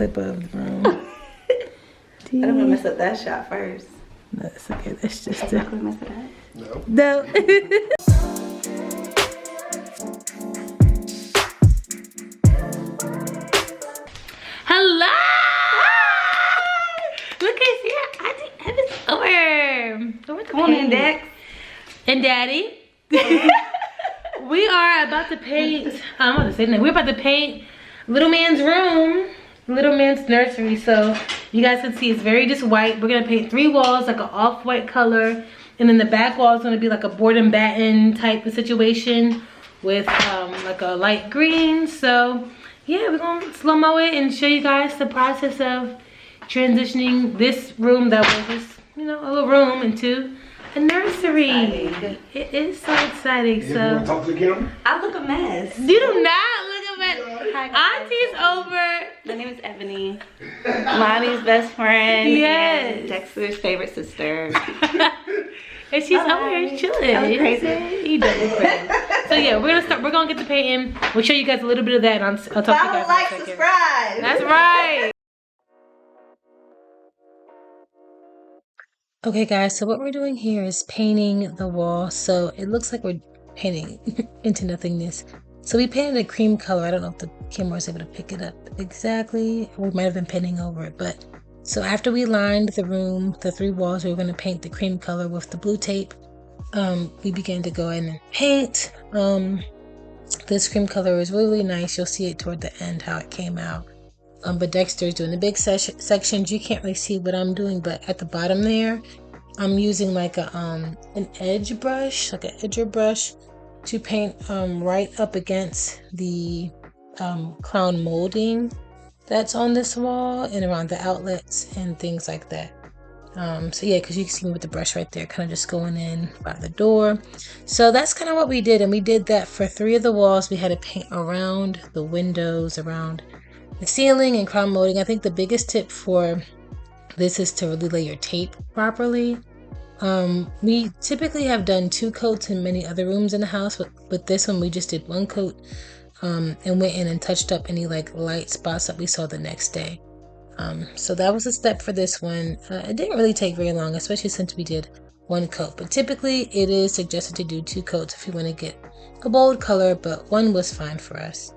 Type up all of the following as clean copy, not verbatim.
clip of the room. I don't want to mess up that shot first. No, it's okay. That's just I'm not gonna mess it up. No. Hello! Look at here. Auntie Evan's over. Come on in, Dex. And Daddy. We are about to paint. I'm about to say that. We're about to paint little man's room. Little man's nursery. So you guys can see it's very just white. We're gonna paint 3 walls like an off-white color, and then the back wall is gonna be like a board and batten type of situation with like a light green. So yeah, we're gonna slow-mo it and show you guys the process of transitioning this room that was just, you know, a little room into a nursery. It is so exciting. You so want to talk to the camera? I look a mess. you do not look a mess. Auntie's over. My name is Ebony. Lonnie's best friend. Yes. And Dexter's favorite sister. And she's over here chilling. I'm crazy. You don't look crazy. So yeah, we're gonna get the painting. We'll show you guys a little bit of that, and I'll talk to you guys Follow, like, in a second. subscribe. That's right. Okay guys, so what we're doing here is painting the wall. So it looks like we're painting into nothingness. So we painted a cream color. I don't know if the camera was able to pick it up exactly. We might have been painting over it, but so after we lined the room, the 3 walls, we were going to paint the cream color with the blue tape. We began to go in and paint. This cream color is really nice. You'll see it toward the end how it came out. But Dexter's doing the big sections. You can't really see what I'm doing, but at the bottom there, I'm using like a an edge brush, like an edger brush, to paint right up against the clown molding that's on this wall and around the outlets and things like that. So yeah, because you can see me with the brush right there, kind of just going in by the door. So that's kind of what we did, and we did that for 3 of the walls. We had to paint around the windows, around the ceiling, and crown molding. I think the biggest tip for this is to really lay your tape properly. We typically have done 2 coats in many other rooms in the house, but with this one we just did 1 coat and went in and touched up any like light spots that we saw the next day. So that was a step for this one. It didn't really take very long, especially since we did 1 coat, but typically it is suggested to do 2 coats if you want to get a bold color, but 1 was fine for us.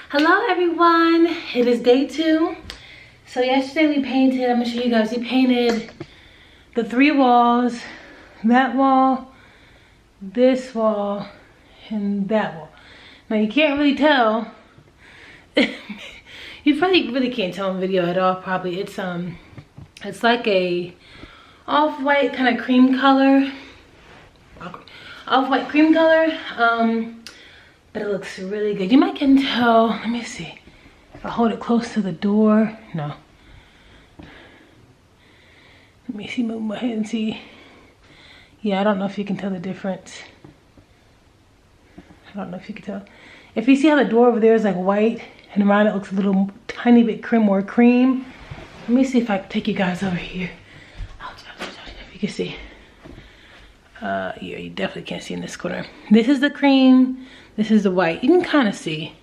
Hello everyone, it is day 2. So yesterday we painted, I'm gonna show you guys, we painted the 3 walls, that wall, this wall, and that wall. Now you can't really tell, you probably really can't tell in video at all probably. It's like a off-white kind of cream color, off-white cream color, but it looks really good. You might can tell, let me see, if I hold it close to the door, no. Let me see, move my head and see. Yeah, I don't know if you can tell the difference. I don't know if you can tell. If you see how the door over there is like white and around it looks a little tiny bit more cream. Let me see if I can take you guys over here. If you can see. Yeah, you definitely can't see in this corner. This is the cream. This is the white. You can kind of see.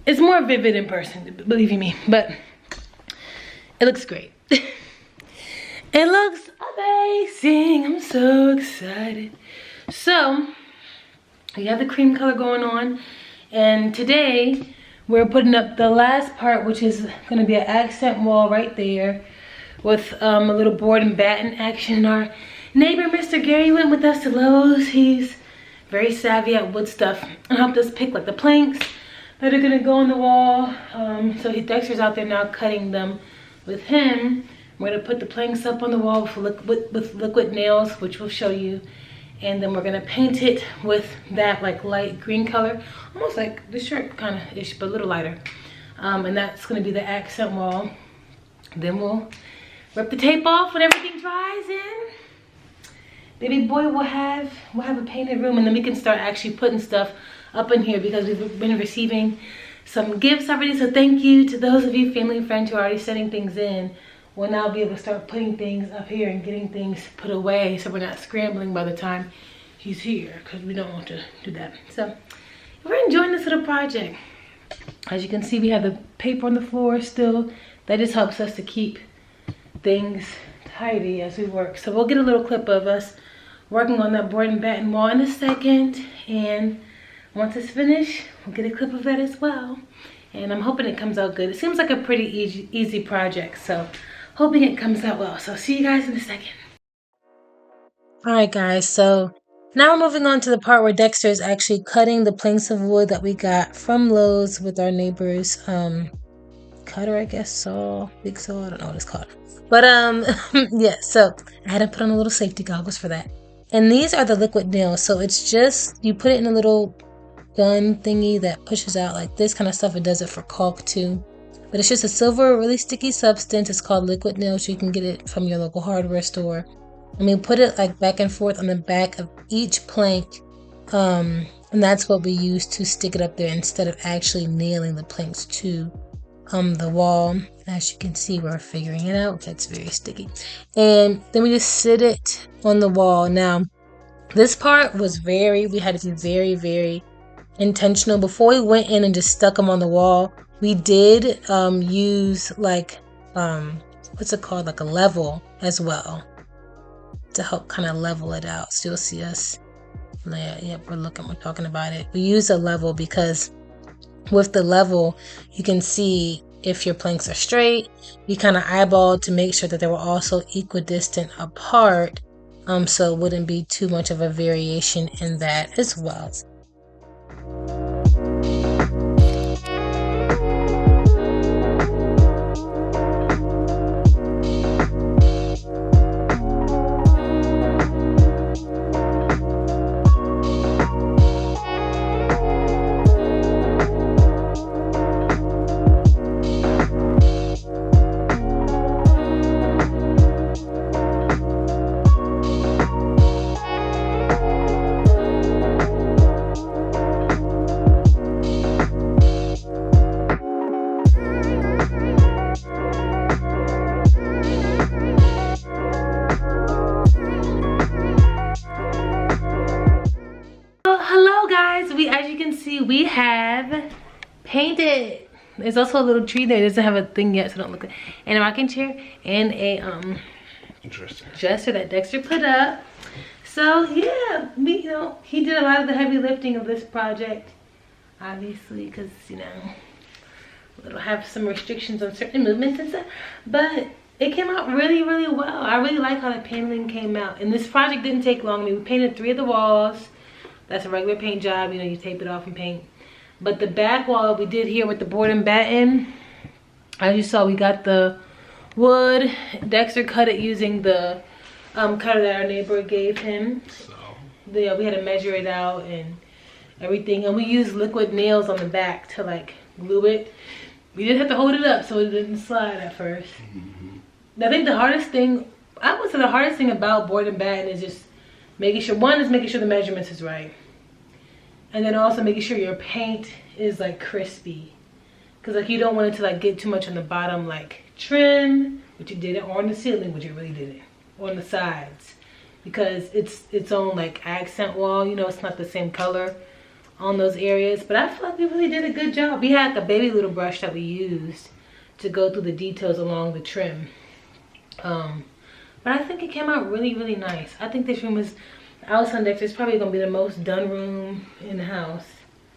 It's more vivid in person, believe you me, but it looks great. It looks amazing. I'm so excited. So, we have the cream color going on, and today we're putting up the last part, which is going to be an accent wall right there with a little board and batten action. Our neighbor, Mr. Gary, went with us to Lowe's. He's very savvy at wood stuff and helped us pick like the planks that are gonna go on the wall. So Dexter's out there now cutting them with him. We're gonna put the planks up on the wall with liquid nails, which we'll show you. And then we're gonna paint it with that like light green color, almost like the shirt kind of ish, but a little lighter. And that's gonna be the accent wall. Then we'll rip the tape off when everything dries in. Baby boy will have a painted room, and then we can start actually putting stuff up in here because we've been receiving some gifts already. So thank you to those of you family and friends who are already setting things in. We'll now be able to start putting things up here and getting things put away so we're not scrambling by the time he's here, because we don't want to do that. So we're enjoying this little project. As you can see, we have the paper on the floor still. That just helps us to keep things tidy as we work. So we'll get a little clip of us working on that board and batten wall in a second. And once it's finished, we'll get a clip of that as well. And I'm hoping it comes out good. It seems like a pretty easy project, so hoping it comes out well. So I'll see you guys in a second. All right, guys, so now we're moving on to the part where Dexter is actually cutting the planks of wood that we got from Lowe's with our neighbor's cutter, I guess, saw, big saw, I don't know what it's called. But yeah, so I had to put on a little safety goggles for that. And these are the liquid nails, so it's just, you put it in a little gun thingy that pushes out like this kind of stuff. It does it for caulk too. But it's just a silver, really sticky substance. It's called liquid nails. You can get it from your local hardware store. And we put it like back and forth on the back of each plank. And that's what we use to stick it up there instead of actually nailing the planks to the wall. As you can see, we're figuring it out. That's very sticky. And then we just sit it on the wall. Now, this part was we had to be very, very intentional. Before we went in and just stuck them on the wall, we did use like, what's it called? Like a level as well, to help kind of level it out. So you'll see us, yep, we're talking about it. We use a level because with the level, you can see if your planks are straight. We kind of eyeballed to make sure that they were also equidistant apart, so it wouldn't be too much of a variation in that as well. We have painted. There's also a little tree there. It doesn't have a thing yet, so don't look at it. And a rocking chair and a dresser that Dexter put up. So yeah, he did a lot of the heavy lifting of this project, obviously, because it'll have some restrictions on certain movements and stuff. But it came out really, really well. I really like how the paneling came out. And this project didn't take long. I mean, we painted 3 of the walls. That's a regular paint job, you tape it off and paint. But the back wall we did here with the board and batten, as you saw, we got the wood. Dexter cut it using the cutter that our neighbor gave him. So we had to measure it out and everything. And we used liquid nails on the back to like glue it. We did have to hold it up so it didn't slide at first. I think the hardest thing, I would say the hardest thing about board and batten is just making sure, making sure the measurements is right. And then also making sure your paint is like crispy. Cause like you don't want it to like get too much on the bottom like trim, which you didn't, or on the ceiling, which you really didn't, or on the sides. Because it's its own like accent wall, it's not the same color on those areas. But I feel like we really did a good job. We had like a baby little brush that we used to go through the details along the trim. But I think it came out really, really nice. I think this room is, I was on Dexter, it's probably going to be the most done room in the house.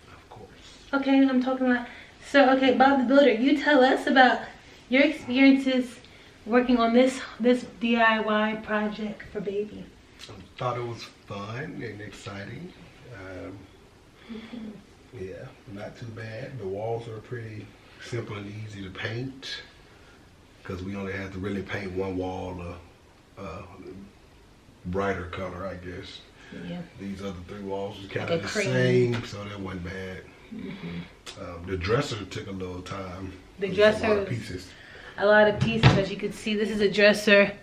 Of course. Okay, I'm talking about. So, okay, Bob the Builder, you tell us about your experiences working on this DIY project for baby. I thought it was fun and exciting. Yeah, not too bad. The walls are pretty simple and easy to paint because we only had to really paint one wall a brighter color, I guess. Yeah. These other 3 walls was kind of the same, so that wasn't bad. The dresser took a little time. The dresser, a lot of pieces. A lot of pieces, as you can see. This is a dresser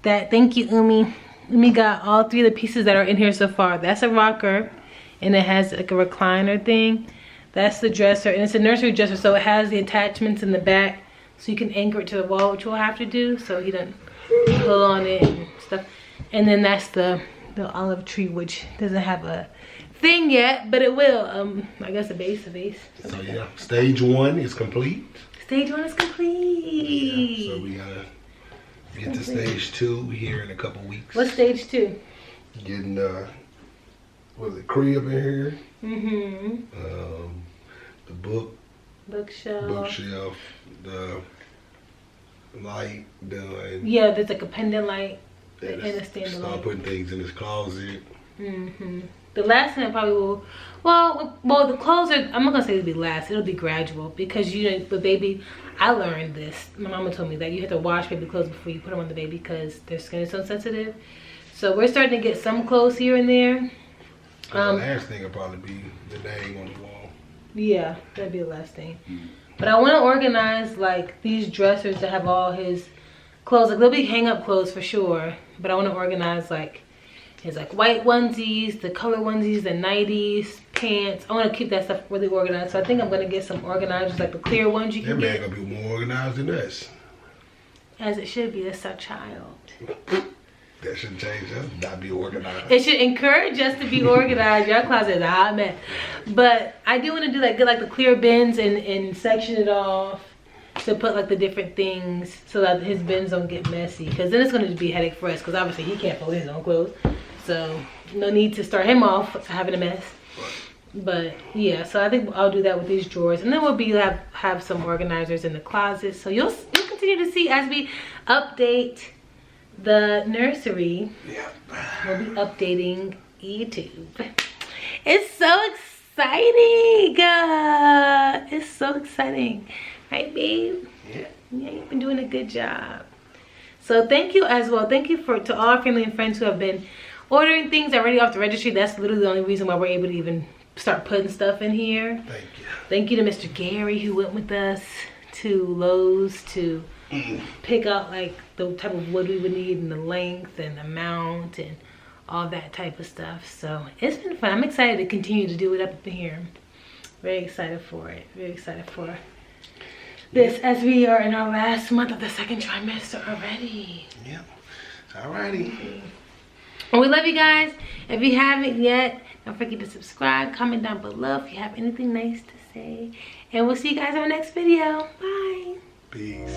that, thank you, Umi. Umi got all 3 of the pieces that are in here so far. That's a rocker, and it has like a recliner thing. That's the dresser, and it's a nursery dresser, so it has the attachments in the back, so you can anchor it to the wall, which we'll have to do, so he doesn't pull on it and stuff. And then that's the olive tree, which doesn't have a thing yet, but it will. I guess a base. So yeah, stage 1 is complete. Stage 1 is complete. Yeah, so we gotta get to stage 2 here in a couple weeks. What's stage 2? Getting what is it, crib in here? The bookshelf, the light done. Yeah, there's like a pendant light and a standalone. Start putting things in his closet. The last thing I probably will, well, the clothes are, I'm not gonna say it'll be last, it'll be gradual, because you know, the baby, I learned this, my mama told me that you have to wash baby clothes before you put them on the baby because their skin is so sensitive. So we're starting to get some clothes here and there. The last thing will probably be the name on the wall. Yeah, that'd be the last thing. But I want to organize like these dressers that have all his clothes. Like they'll be hang up clothes for sure, but I want to organize like his like white onesies, the color onesies, the 90s, pants. I want to keep that stuff really organized. So I think I'm going to get some organizers, like the clear ones you can get. That man going to be more organized than us. As it should be. That's our child. That shouldn't change us, not be organized. It should encourage us to be organized. Your closet is a hot mess. But I do want to do like get like the clear bins and section it off to put like the different things so that his bins don't get messy. Because then it's going to be a headache for us because obviously he can't fold his own clothes. So no need to start him off having a mess. But yeah, so I think I'll do that with these drawers. And then we'll be have some organizers in the closet. So you'll continue to see as we update the nursery. Yeah. We'll be updating YouTube. It's so exciting. It's so exciting. Right, babe? Yeah. Yeah, you've been doing a good job. So thank you as well. Thank you to all our family and friends who have been ordering things already off the registry. That's literally the only reason why we're able to even start putting stuff in here. Thank you. Thank you to Mr. Gary who went with us to Lowe's to pick out like the type of wood we would need and the length and the amount and all that type of stuff. So it's been fun. I'm excited to continue to do it up in here. Very excited for it. Very excited for this as we are in our last month of the second trimester already. Yep. Alrighty. Well, we love you guys. If you haven't yet, don't forget to subscribe, comment down below if you have anything nice to say. And we'll see you guys in our next video. Bye. Peace.